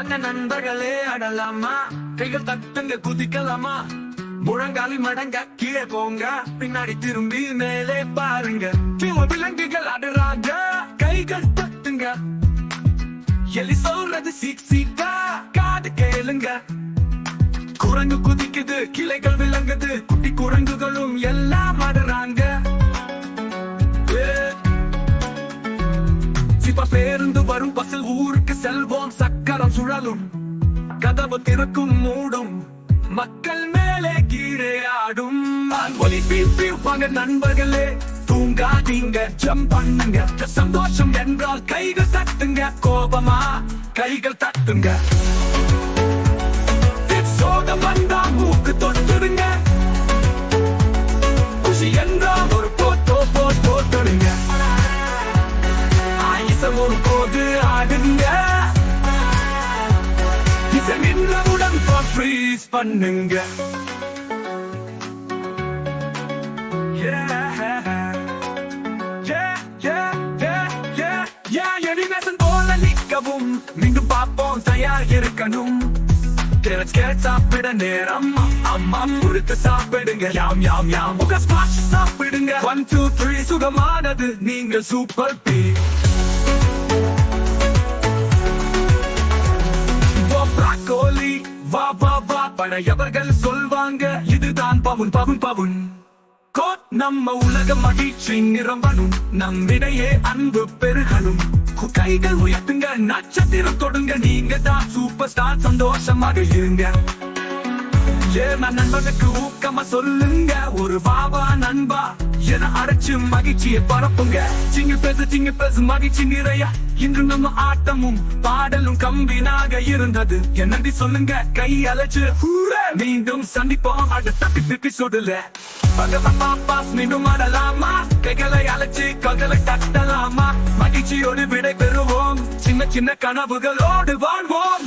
பண்ண நண்பர்களே அடலாமா, கைகள் தட்டுங்க குதிக்கலாமா, முழங்காலி மடங்க கீழே போங்க, பின்னாடி திரும்பி மேலே பாருங்க. விலங்குகள் ஆடுறாங்க, கைகள் தட்டுங்க. எலி சொல்றது சீக்கா, காது கேளுங்க. குரங்கு குதிக்குது, கிளைகள் விளங்குது, குட்டி குரங்குகளும் எல்லாம் ஆடுறாங்க. சிப்ப பேருந்து வரும், பஸ்ஸில் ஊருக்கு செல்வோம், சக்கரம் சுழலும், கதவு திறக்கும் மூடும், மக்கள் மேலே கீழே ஆடும். ஒலி வாங்க நண்பர்களே, தூங்காதீங்க, ஜம்ப் பண்ணுங்க. சந்தோஷம் என்றால் கைகள் தட்டுங்க, கோபமா கைகள் தட்டுங்க. சோகம் வந்தா மூக்கு தொட்டுடுங்க, குஷி என்றால் ஒரு போட்டுடுங்க. ஆயுசம் ஒரு போது ஆடுங்க, நின்றவுடன் ஃப்ரீஸ் பண்ணுங்க. போல நிற்கவும், மீண்டும் பார்ப்போம், தயார் இருக்கணும். சாப்பிட நேரம், அம்மா முறுக்கு சாப்பிடுங்க. யாம் யாம் யாம் முக ஸ்மாஷ் சாப்பிடுங்க. 1 2 3 சுகமானது, நீங்கள் சூப்பர் பி. கோலி வா வா வா, பழையவர்கள் சொல்வாங்க, இதுதான் பவுன் பவுன் பவுன். கோட் நம்ம உலக மகிழ்ச்சி நிரம்பணும், நம்மிடையே அன்பு பெருகணும். கைகள் உயர்த்துங்க, நட்சத்திரம் தொடுங்க, நீங்க தான் சூப்பர் ஸ்டார், சந்தோஷமாக இருங்க. நண்பனுக்கு ஊக்கமா சொல்லுங்க, ஒரு வாவா நண்பா என அரைச்சு மகிழ்ச்சியை பரப்புங்க. சிங்க பேசு மகிழ்ச்சி நிறைய, இன்று நம்ம ஆட்டமும் பாடலும் கம்பினாக இருந்தது. என்னடி சொல்லுங்க, கை அழைச்சு மீண்டும் சந்திப்போம் அடுத்த எபிசோடுல. மீண்டும் ஆடலாமா, கைகளை அழைச்சு கைகளை தட்டலாமா, மகிழ்ச்சியோடு விடை பெறுவோம், சின்ன சின்ன கனவுகளோடு வாழ்வோம்.